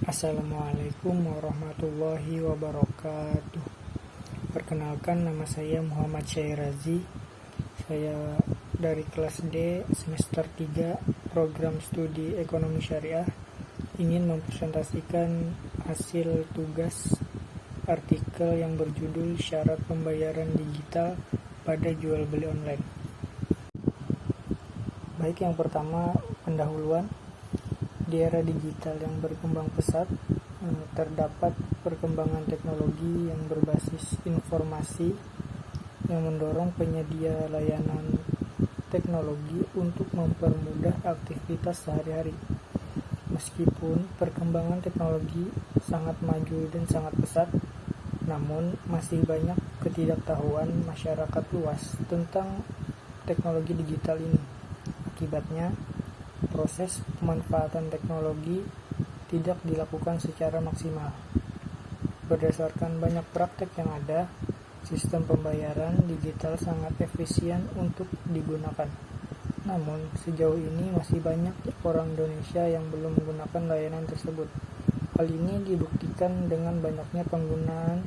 Assalamualaikum warahmatullahi wabarakatuh. Perkenalkan, nama saya Muhammad Syairazi. Saya dari kelas D semester 3 program studi ekonomi syariah, ingin mempresentasikan hasil tugas artikel yang berjudul Syarat Pembayaran Digital pada Jual Beli Online. Baik, yang pertama, pendahuluan. Di era digital yang berkembang pesat, terdapat perkembangan teknologi yang berbasis informasi yang mendorong penyedia layanan teknologi untuk mempermudah aktivitas sehari-hari. Meskipun perkembangan teknologi sangat maju dan sangat pesat, namun masih banyak ketidaktahuan masyarakat luas tentang teknologi digital ini. Akibatnya, proses pemanfaatan teknologi tidak dilakukan secara maksimal. Berdasarkan banyak praktek yang ada, sistem pembayaran digital sangat efisien untuk digunakan. Namun, sejauh ini masih banyak orang Indonesia yang belum menggunakan layanan tersebut. Hal ini dibuktikan dengan banyaknya penggunaan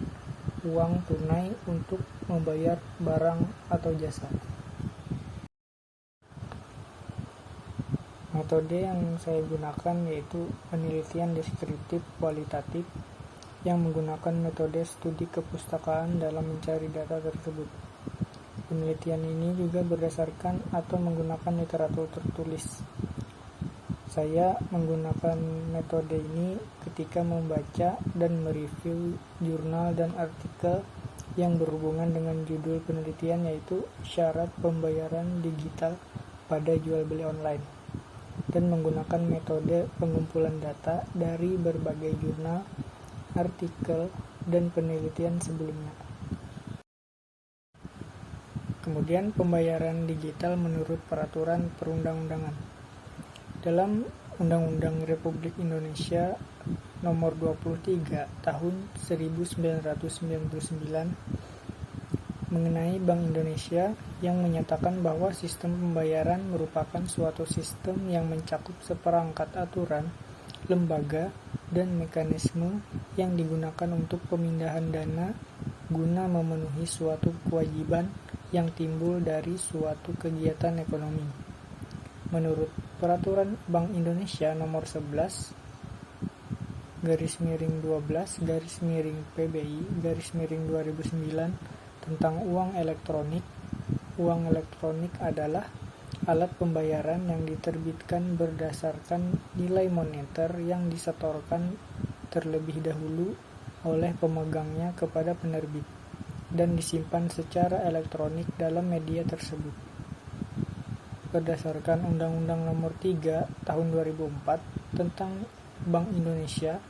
uang tunai untuk membayar barang atau jasa. Metode yang saya gunakan yaitu penelitian deskriptif kualitatif yang menggunakan metode studi kepustakaan dalam mencari data tersebut. Penelitian ini juga berdasarkan atau menggunakan literatur tertulis. Saya menggunakan metode ini ketika membaca dan mereview jurnal dan artikel yang berhubungan dengan judul penelitian yaitu Syarat Pembayaran Digital pada Jual Beli Online, dan menggunakan metode pengumpulan data dari berbagai jurnal, artikel, dan penelitian sebelumnya. Kemudian, pembayaran digital menurut peraturan perundang-undangan. Dalam Undang-Undang Republik Indonesia Nomor 23 Tahun 1999 mengenai Bank Indonesia, yang menyatakan bahwa sistem pembayaran merupakan suatu sistem yang mencakup seperangkat aturan, lembaga, dan mekanisme yang digunakan untuk pemindahan dana guna memenuhi suatu kewajiban yang timbul dari suatu kegiatan ekonomi. Menurut Peraturan Bank Indonesia Nomor 11 /12/PBI/2009 tentang uang elektronik. Uang elektronik adalah alat pembayaran yang diterbitkan berdasarkan nilai moneter yang disetorkan terlebih dahulu oleh pemegangnya kepada penerbit dan disimpan secara elektronik dalam media tersebut. Berdasarkan Undang-Undang Nomor 3 Tahun 2004 tentang Bank Indonesia,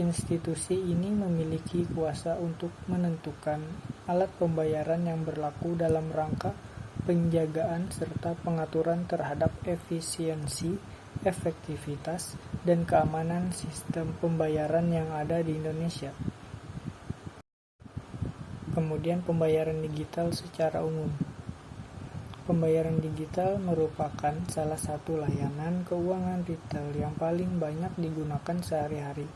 institusi ini memiliki kuasa untuk menentukan alat pembayaran yang berlaku dalam rangka penjagaan serta pengaturan terhadap efisiensi, efektivitas, dan keamanan sistem pembayaran yang ada di Indonesia. Kemudian, pembayaran digital secara umum. Pembayaran digital merupakan salah satu layanan keuangan retail yang paling banyak digunakan sehari-hari.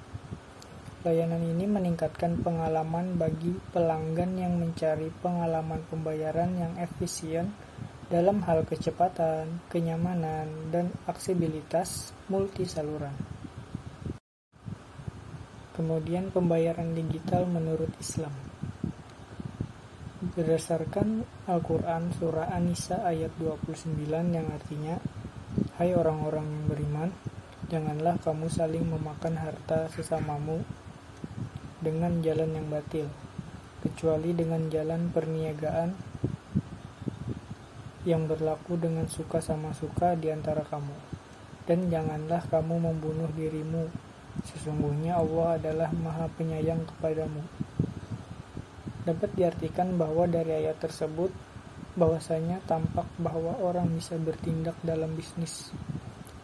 Layanan ini meningkatkan pengalaman bagi pelanggan yang mencari pengalaman pembayaran yang efisien dalam hal kecepatan, kenyamanan, dan aksesibilitas multi saluran. Kemudian, pembayaran digital menurut Islam. Berdasarkan Al-Quran Surah An-Nisa ayat 29 yang artinya, "Hai orang-orang yang beriman, janganlah kamu saling memakan harta sesamamu dengan jalan yang batil, kecuali dengan jalan perniagaan yang berlaku dengan suka sama suka di antara kamu. Dan janganlah kamu membunuh dirimu, sesungguhnya Allah adalah Maha Penyayang kepadamu." Dapat diartikan bahwa dari ayat tersebut bahwasanya tampak bahwa orang bisa bertindak dalam bisnis,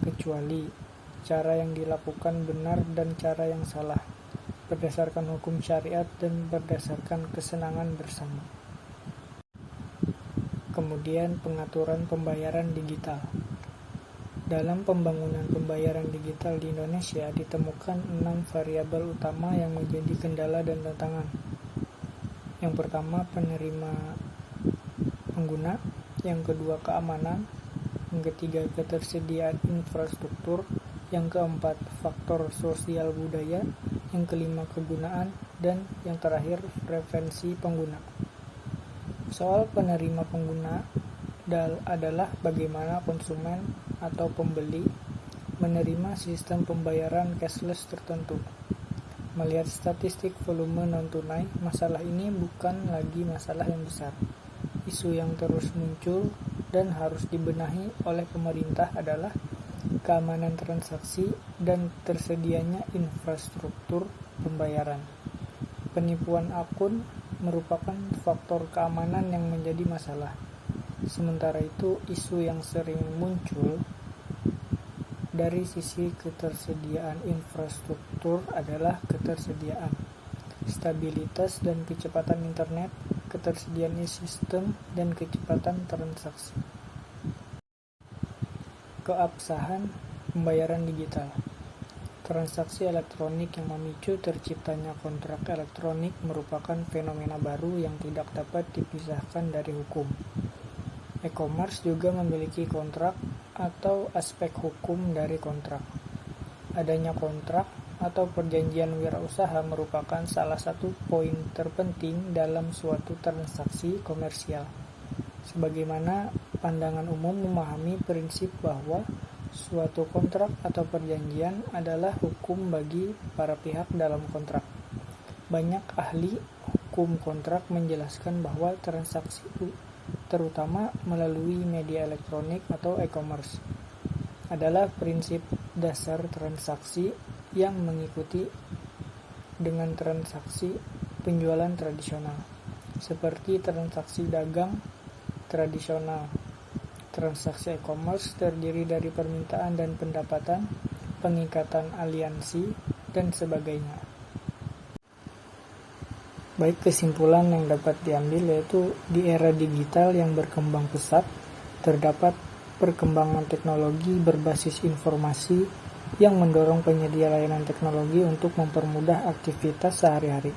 kecuali cara yang dilakukan benar dan cara yang salah, berdasarkan hukum syariat dan berdasarkan kesenangan bersama. Kemudian, pengaturan pembayaran digital. Dalam pembangunan pembayaran digital di Indonesia ditemukan 6 variabel utama yang menjadi kendala dan tantangan. Yang pertama, penerima pengguna. Yang kedua, keamanan. Yang ketiga, ketersediaan infrastruktur. Yang keempat, faktor sosial budaya. Yang kelima, kegunaan. Dan yang terakhir, preferensi pengguna. Soal penerima pengguna adalah bagaimana konsumen atau pembeli menerima sistem pembayaran cashless tertentu. Melihat statistik volume non-tunai, masalah ini bukan lagi masalah yang besar. Isu yang terus muncul dan harus dibenahi oleh pemerintah adalah keamanan transaksi dan tersedianya infrastruktur pembayaran. Penipuan akun merupakan faktor keamanan yang menjadi masalah. Sementara itu, isu yang sering muncul dari sisi ketersediaan infrastruktur adalah ketersediaan, stabilitas dan kecepatan internet, ketersediaan sistem, dan kecepatan transaksi. Keabsahan pembayaran digital. Transaksi elektronik yang memicu terciptanya kontrak elektronik merupakan fenomena baru yang tidak dapat dipisahkan dari hukum. E-commerce juga memiliki kontrak atau aspek hukum dari kontrak. Adanya kontrak atau perjanjian wirausaha merupakan salah satu poin terpenting dalam suatu transaksi komersial. Sebagaimana pandangan umum memahami prinsip bahwa suatu kontrak atau perjanjian adalah hukum bagi para pihak dalam kontrak. Banyak ahli hukum kontrak menjelaskan bahwa transaksi terutama melalui media elektronik atau e-commerce adalah prinsip dasar transaksi yang mengikuti dengan transaksi penjualan tradisional, seperti transaksi dagang tradisional. Transaksi e-commerce terdiri dari permintaan dan pendapatan, pengikatan aliansi, dan sebagainya. Baik, kesimpulan yang dapat diambil yaitu di era digital yang berkembang pesat, terdapat perkembangan teknologi berbasis informasi yang mendorong penyedia layanan teknologi untuk mempermudah aktivitas sehari-hari.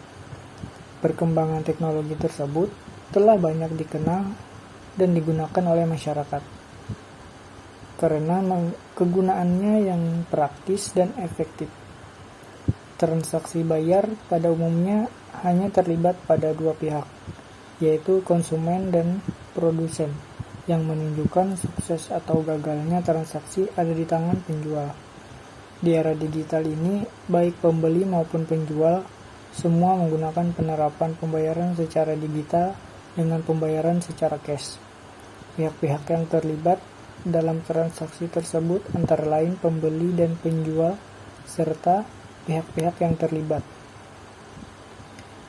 Perkembangan teknologi tersebut telah banyak dikenal dan digunakan oleh masyarakat karena kegunaannya yang praktis dan efektif. Transaksi bayar pada umumnya hanya terlibat pada dua pihak, yaitu konsumen dan produsen, yang menunjukkan sukses atau gagalnya transaksi ada di tangan penjual. Di era digital ini, baik pembeli maupun penjual, semua menggunakan penerapan pembayaran secara digital dengan pembayaran secara cash. Pihak-pihak yang terlibat dalam transaksi tersebut antara lain pembeli dan penjual, serta pihak-pihak yang terlibat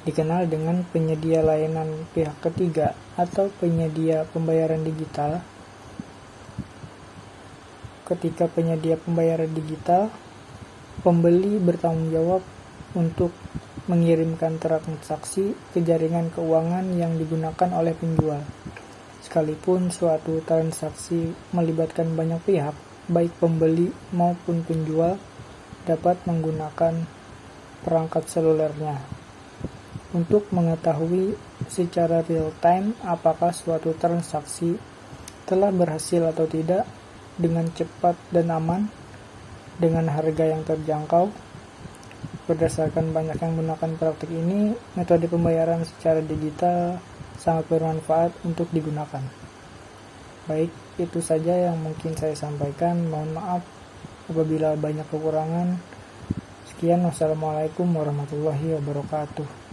dikenal dengan penyedia layanan pihak ketiga atau penyedia pembayaran digital. Ketika penyedia pembayaran digital, pembeli bertanggung jawab untuk mengirimkan transaksi ke jaringan keuangan yang digunakan oleh penjual. Sekalipun suatu transaksi melibatkan banyak pihak, baik pembeli maupun penjual dapat menggunakan perangkat selulernya untuk mengetahui secara real-time apakah suatu transaksi telah berhasil atau tidak dengan cepat dan aman, dengan harga yang terjangkau. Berdasarkan banyak yang menggunakan praktik ini, metode pembayaran secara digital sangat bermanfaat untuk digunakan. Baik, itu saja yang mungkin saya sampaikan. Mohon maaf apabila banyak kekurangan. Sekian, wassalamualaikum warahmatullahi wabarakatuh.